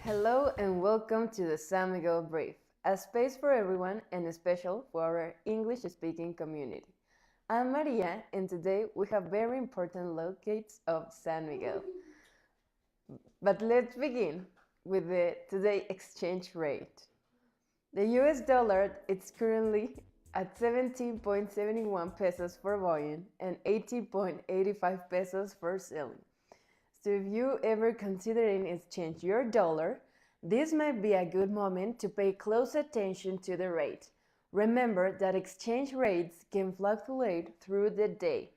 Hello and welcome to the San Miguel Brief, a space for everyone and special for our English-speaking community. I'm Maria and today we have very important locates of San Miguel. But let's begin with the today exchange rate. The US dollar is currently at 17.71 pesos for buying and 18.85 pesos for selling. So if you ever considering exchange your dollar, this might be a good moment to pay close attention to the rate. Remember that exchange rates can fluctuate through the day,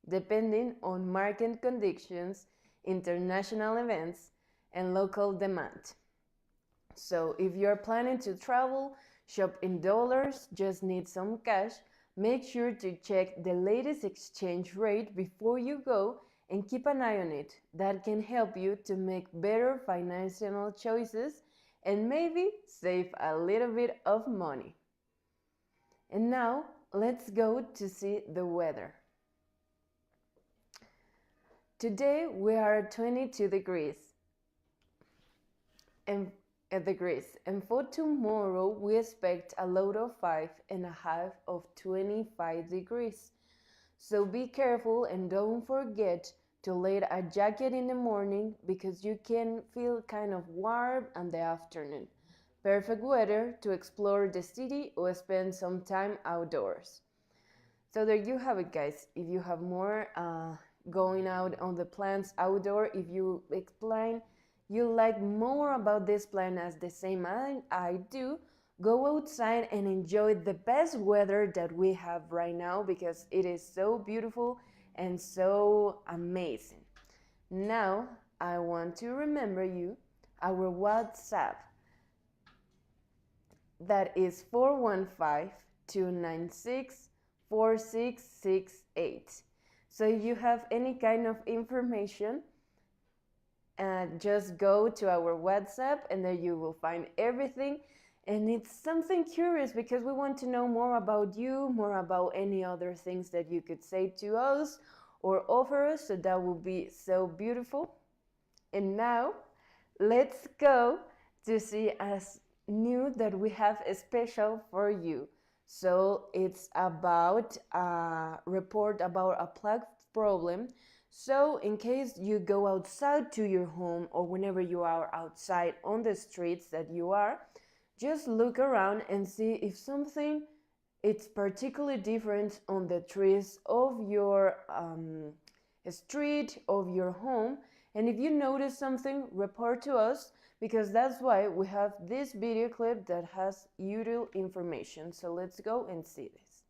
depending on market conditions, international events, and local demand. So if you're planning to travel, shop in dollars, just need some cash, make sure to check the latest exchange rate before you go and keep an eye on it. That can help you to make better financial choices and maybe save a little bit of money. And now let's go to see the weather. Today we are at 22 degrees and for tomorrow we expect a low of 5 and a high of 25 degrees. So be careful and don't forget to layer a jacket in the morning because you can feel kind of warm in the afternoon. Perfect weather to explore the city or spend some time outdoors. So there you have it, guys. If you have more going out on the plans outdoor, if you explain you like more about this plan as the same I do, go outside and enjoy the best weather that we have right now because it is so beautiful and so amazing. Now, I want to remember you our WhatsApp. That is 415-296-4668. So if you have any kind of information, just go to our WhatsApp and there you will find everything. And it's something curious because we want to know more about you, more about any other things that you could say to us or offer us. So that would be so beautiful. And now let's go to see as new that we have a special for you. So it's about a report about a plague problem. So in case you go outside to your home or whenever you are outside on the streets that you are, just look around and see if something it's particularly different on the trees of your street, of your home. And if you notice something, report to us because that's why we have this video clip that has useful information. So let's go and see this.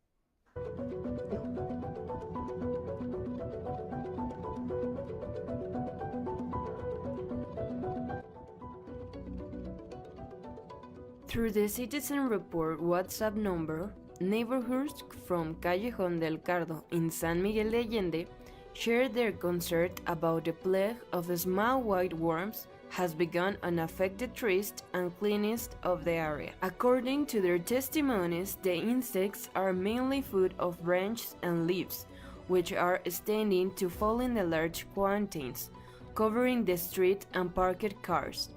Through the Citizen Report WhatsApp number, neighborhoods from Callejón del Cardo in San Miguel de Allende shared their concern about the plague of small white worms has begun on affected trees and cleanest of the area. According to their testimonies, the insects are mainly food of branches and leaves, which are standing to fall in the large quantities, covering the street and parked cars.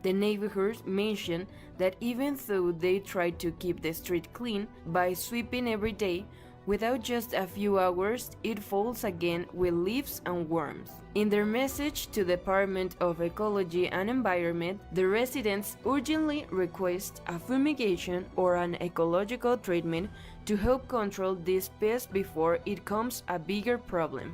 The neighborhoods mentioned that even though they try to keep the street clean by sweeping every day, without just a few hours it falls again with leaves and worms. In their message to the Department of Ecology and Environment, the residents urgently request a fumigation or an ecological treatment to help control this pest before it becomes a bigger problem.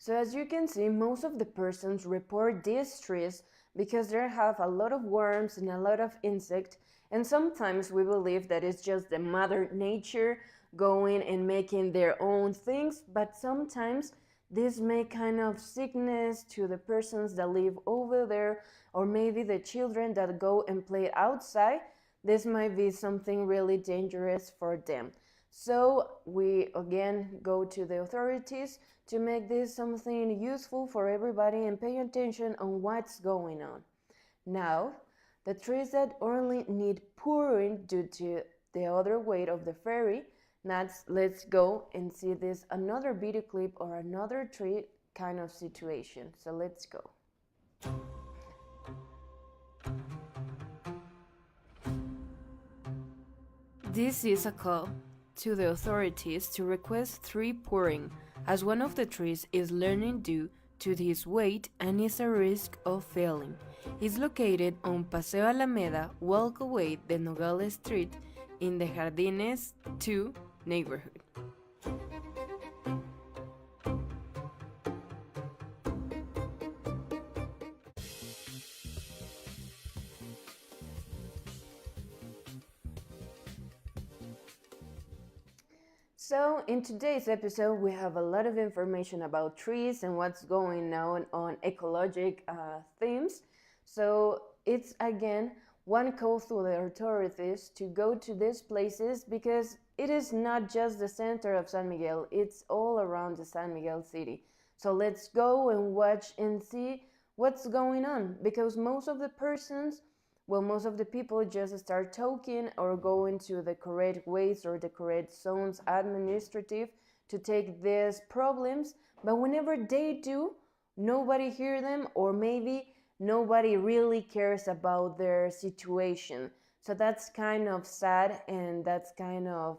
So as you can see, most of the persons report these trees because they have a lot of worms and a lot of insects, and sometimes we believe that it's just the mother nature going and making their own things, but sometimes this may kind of sickness to the persons that live over there, or maybe the children that go and play outside. This might be something really dangerous for them. So we again go to the authorities to make this something useful for everybody and pay attention on what's going on. Now, the trees that only need pouring due to the other weight of the ferry, let's go and see this another video clip or another tree kind of situation. So let's go. This is a call to the authorities to request tree pouring, as one of the trees is learning due to his weight and is a risk of failing. It's located on Paseo Alameda, walkaway de Nogales Street in the Jardines 2 neighborhood. So in today's episode, we have a lot of information about trees and what's going on ecologic themes. So it's again one call to the authorities to go to these places because it is not just the center of San Miguel, it's all around the San Miguel city. So let's go and watch and see what's going on, because most of the people just start talking or go into the correct ways or the correct zones administrative to take these problems, but whenever they do, nobody hears them, or maybe nobody really cares about their situation. So that's kind of sad, and that's kind of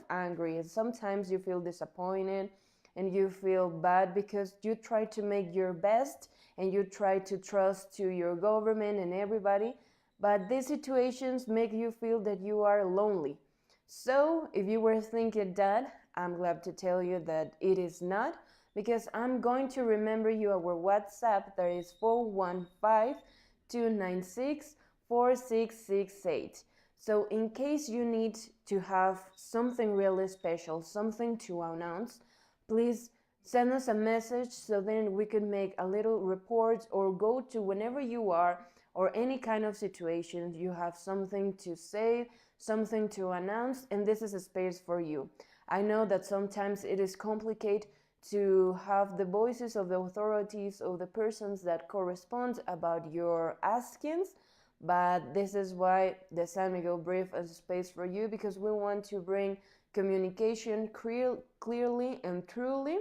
angry. Sometimes you feel disappointed and you feel bad because you try to make your best and you try to trust to your government and everybody, but these situations make you feel that you are lonely. So if you were thinking that, I'm glad to tell you that it is not, because I'm going to remember you our WhatsApp, that is 415-296-4668. So in case you need to have something really special, something to announce, please send us a message so then we can make a little report, or go to whenever you are or any kind of situation you have something to say, something to announce, and this is a space for you. I know that sometimes it is complicated to have the voices of the authorities or the persons that correspond about your askings, but this is why the San Miguel Brief is a space for you, because we want to bring communication clearly and truly.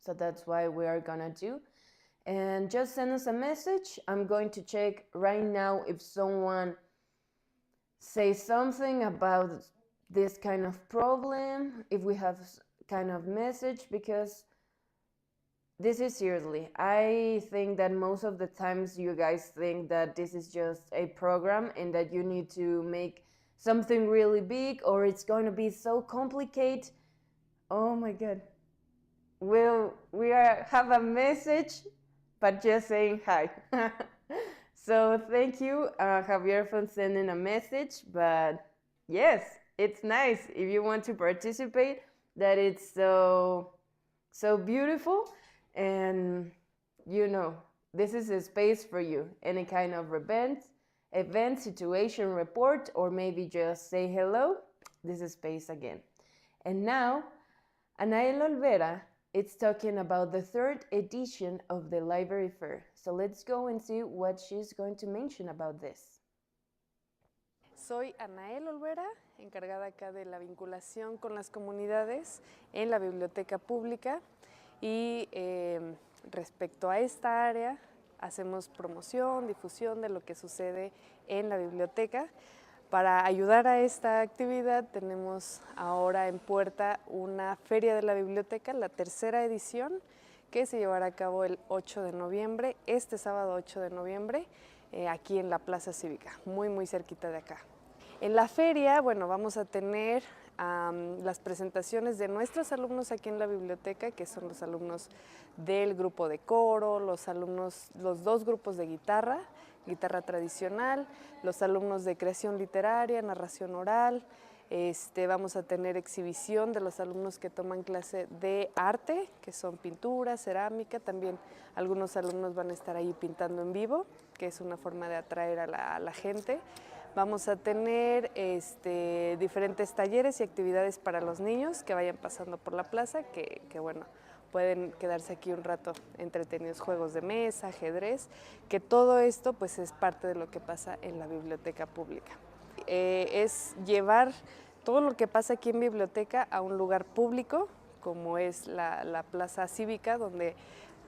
So that's why we are gonna do. And just send us a message. I'm going to check right now if someone says something about this kind of problem, if we have kind of message, because this is seriously. I think that most of the times you guys think that this is just a program and that you need to make something really big, or it's going to be so complicated. Oh my God. Have a message, but just saying hi. So thank you, Javier, for sending a message. But yes, it's nice if you want to participate, that it's so beautiful, and this is a space for you. Any kind of event, situation, report, or maybe just say hello. This is space again. And now, Anael Olvera, it's talking about the third edition of the Library Fair. So let's go and see what she's going to mention about this. Soy Anael Olvera, encargada acá de la vinculación con las comunidades en la biblioteca pública, y respecto a esta área hacemos promoción, difusión de lo que sucede en la biblioteca. Para ayudar a esta actividad tenemos ahora en puerta una feria de la biblioteca, la tercera edición, que se llevará a cabo el 8 de noviembre, este sábado 8 de noviembre, aquí en la Plaza Cívica, muy cerquita de acá. En la feria, bueno, vamos a tener las presentaciones de nuestros alumnos aquí en la biblioteca, que son los alumnos del grupo de coro, los dos grupos de guitarra tradicional, los alumnos de creación literaria, narración oral. Vamos a tener exhibición de los alumnos que toman clase de arte, que son pintura, cerámica. También algunos alumnos van a estar ahí pintando en vivo, que es una forma de atraer a la gente. Vamos a tener diferentes talleres y actividades para los niños que vayan pasando por la plaza, que bueno, pueden quedarse aquí un rato entretenidos, juegos de mesa, ajedrez, que todo esto pues es parte de lo que pasa en la biblioteca pública. Es llevar todo lo que pasa aquí en biblioteca a un lugar público, como es la plaza cívica, donde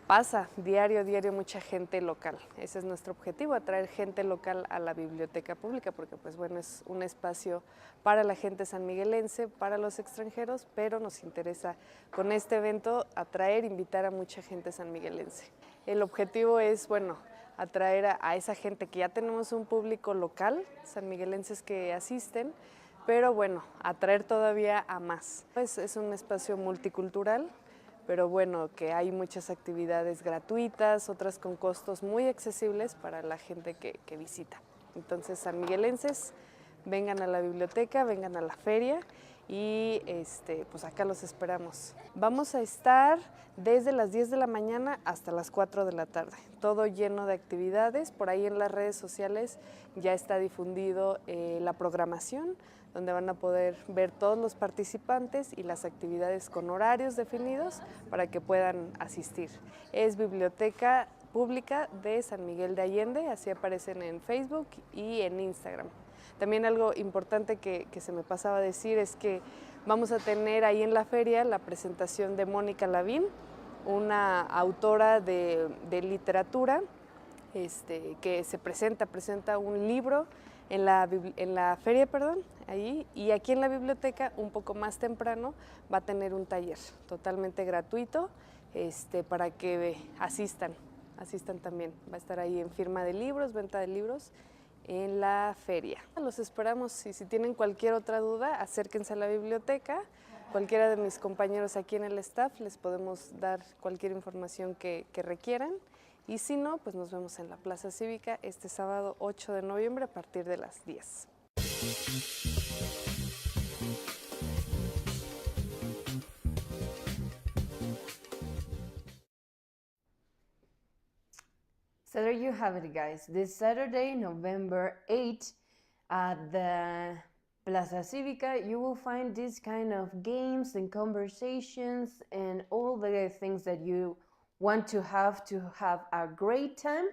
pasa diario mucha gente local. Ese es nuestro objetivo, atraer gente local a la biblioteca pública, porque pues bueno, es un espacio para la gente sanmiguelense, para los extranjeros, pero nos interesa con este evento atraer, invitar a mucha gente sanmiguelense. El objetivo es, bueno, atraer a esa gente que ya tenemos un público local, sanmiguelenses que asisten, pero bueno, atraer todavía a más. Es un espacio multicultural, pero bueno, que hay muchas actividades gratuitas, otras con costos muy accesibles para la gente que visita. Entonces, sanmiguelenses, vengan a la biblioteca, vengan a la feria y pues acá los esperamos. Vamos a estar desde las 10 de la mañana hasta las 4 de la tarde, todo lleno de actividades. Por ahí en las redes sociales ya está difundido la programación, donde van a poder ver todos los participantes y las actividades con horarios definidos para que puedan asistir. Es Biblioteca Pública de San Miguel de Allende, así aparecen en Facebook y en Instagram. También algo importante que se me pasaba a decir es que vamos a tener ahí en la feria la presentación de Mónica Lavín, una autora de literatura, que se presenta un libro en la feria, ahí, y aquí en la biblioteca, un poco más temprano, va a tener un taller totalmente gratuito para que asistan también. Va a estar ahí en firma de libros, venta de libros en la feria. Los esperamos y si tienen cualquier otra duda, acérquense a la biblioteca. Cualquiera de mis compañeros aquí en el staff les podemos dar cualquier información que requieran. Y si no, pues nos vemos en la Plaza Cívica este sábado 8 de noviembre a partir de las 10. So there you have it, guys. This Saturday, November 8th, at the Plaza Cívica, you will find this kind of games and conversations and all the things that you want to have a great time.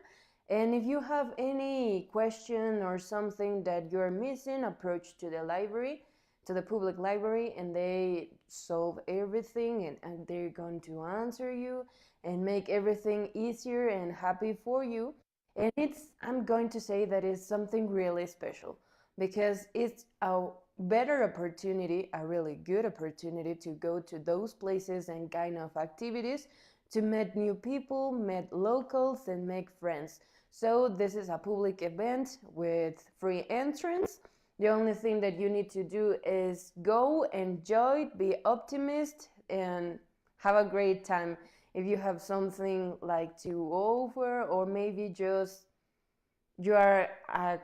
And if you have any question or something that you're missing, approach to the library, to the public library, and they solve everything and they're going to answer you and make everything easier and happy for you. And I'm going to say that it's something really special because it's a better opportunity, a really good opportunity to go to those places and kind of activities to meet new people, meet locals, and make friends. So this is a public event with free entrance. The only thing that you need to do is go, enjoy, be optimist, and have a great time. If you have something like to offer, or maybe just you are a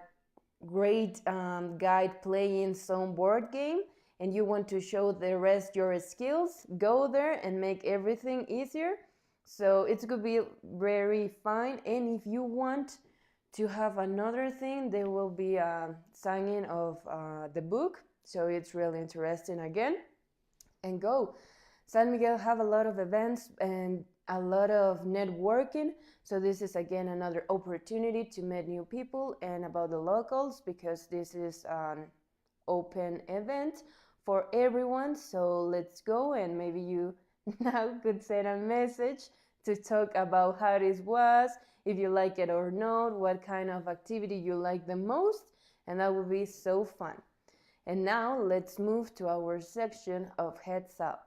great guide playing some board game and you want to show the rest your skills, go there and make everything easier. So it could be very fine. And if you want to have another thing, there will be a signing of the book. So it's really interesting again. And go. San Miguel have a lot of events and a lot of networking. So this is again another opportunity to meet new people and about the locals, because this is an open event for everyone. So let's go, and maybe you now could send a message to talk about how this was, if you like it or not, what kind of activity you like the most, and that would be so fun. And now let's move to our section of Heads Up.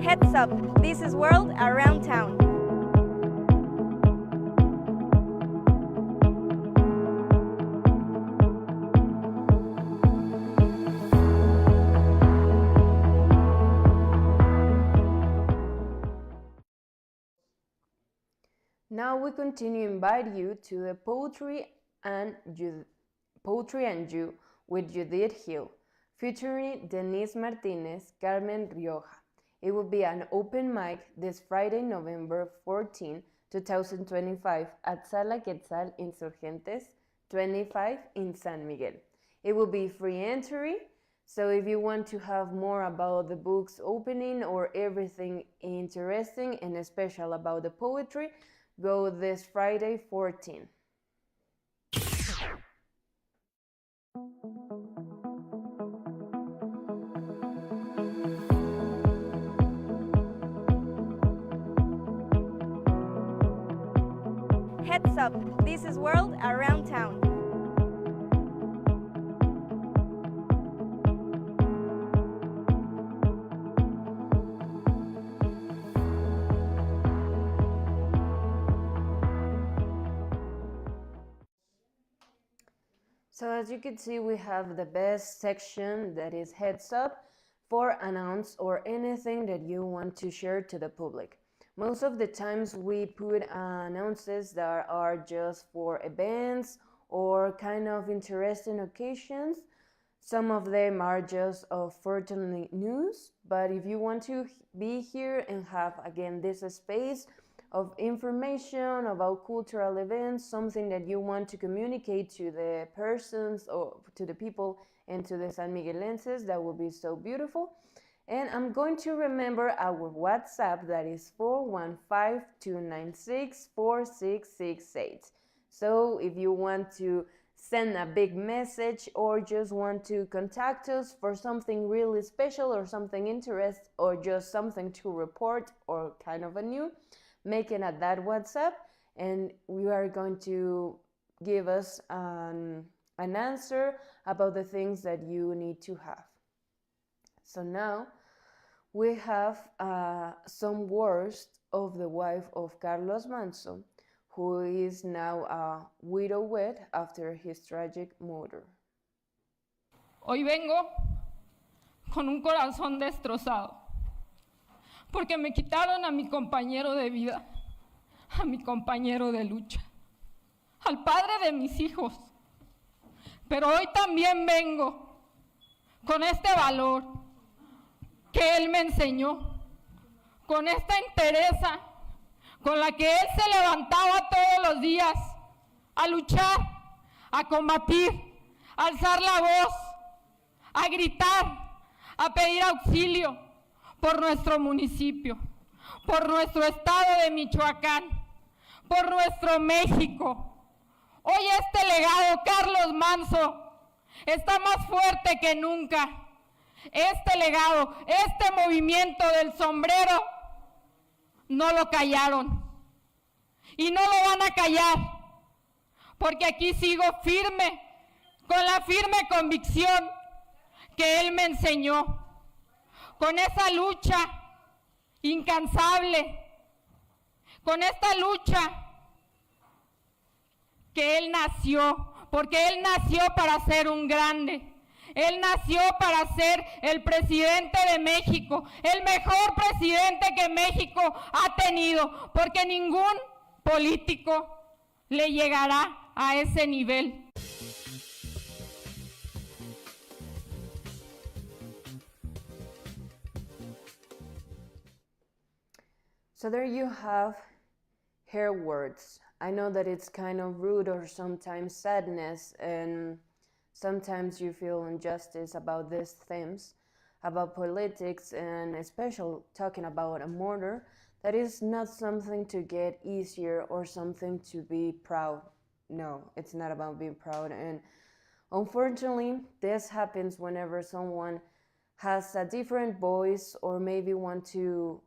Heads up, this is World Around Town. Now we continue to invite you to the Poetry and You with Judith Hill, featuring Denise Martinez, Carmen Rioja. It will be an open mic this Friday, November 14, 2025 at Sala Quetzal Insurgentes 25 in San Miguel. It will be free entry, so if you want to have more about the book's opening or everything interesting and special about the poetry, go this Friday 14. Heads up, this is World Around Town. So as you can see, we have the best section that is heads up for announce or anything that you want to share to the public. Most of the times we put announces that are just for events or kind of interesting occasions. Some of them are just of fortunately news, but if you want to be here and have again this space of information about cultural events, something that you want to communicate to the persons or to the people and to the San Miguelenses, that would be so beautiful. And I'm going to remember our WhatsApp, that is 415-296-4668. So if you want to send a big message or just want to contact us for something really special or something interesting or just something to report or kind of a new, make it at that WhatsApp and we are going to give us an answer about the things that you need to have. So now we have some words of the wife of Carlos Manso, who is now a widowed after his tragic murder. Hoy vengo con un corazón destrozado, porque me quitaron a mi compañero de vida, a mi compañero de lucha, al padre de mis hijos. Pero hoy también vengo con este valor que él me enseñó, con esta entereza con la que él se levantaba todos los días a luchar, a combatir, a alzar la voz, a gritar, a pedir auxilio por nuestro municipio, por nuestro estado de Michoacán, por nuestro México. Hoy este legado, Carlos Manso, está más fuerte que nunca. Este legado, este movimiento del sombrero, no lo callaron. Y no lo van a callar, porque aquí sigo firme, con la firme convicción que él me enseñó, con esa lucha incansable, con esta lucha que él nació, porque él nació para ser un grande. Él nació para ser el presidente de México, el mejor presidente que México ha tenido, porque ningún político le llegará a ese nivel. So there you have her words. I know that it's kind of rude or sometimes sadness, and sometimes you feel injustice about these themes, about politics, and especially talking about a murder. That is not something to get easier or something to be proud. No, it's not about being proud. And unfortunately, this happens whenever someone has a different voice or maybe want to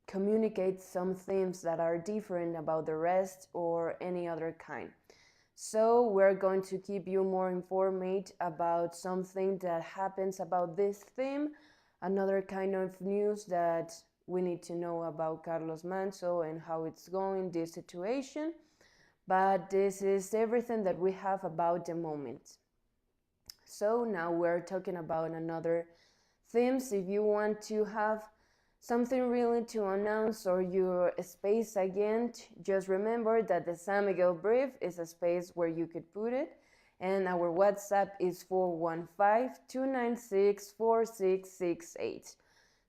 communicate some themes that are different about the rest or any other kind. So we're going to keep you more informed about something that happens about this theme, another kind of news that we need to know about Carlos Manso and how it's going, this situation. But this is everything that we have about the moment. So now we're talking about another themes. If you want to have something really to announce or your space again, just remember that the San Miguel Brief is a space where you could put it. and our WhatsApp is 415-296-4668.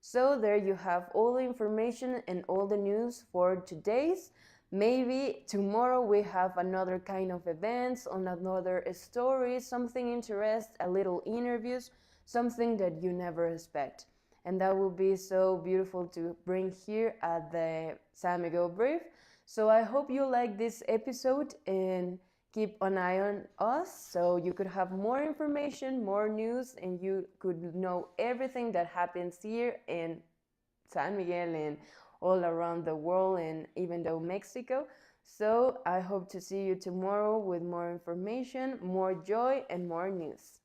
So there you have all the information and all the news for today's. Maybe tomorrow we have another kind of events, on another story, something interesting, a little interviews, something that you never expect. And that will be so beautiful to bring here at the San Miguel Brief. So I hope you like this episode and keep an eye on us so you could have more information, more news, and you could know everything that happens here in San Miguel and all around the world, and even though Mexico. So I hope to see you tomorrow with more information, more joy, and more news.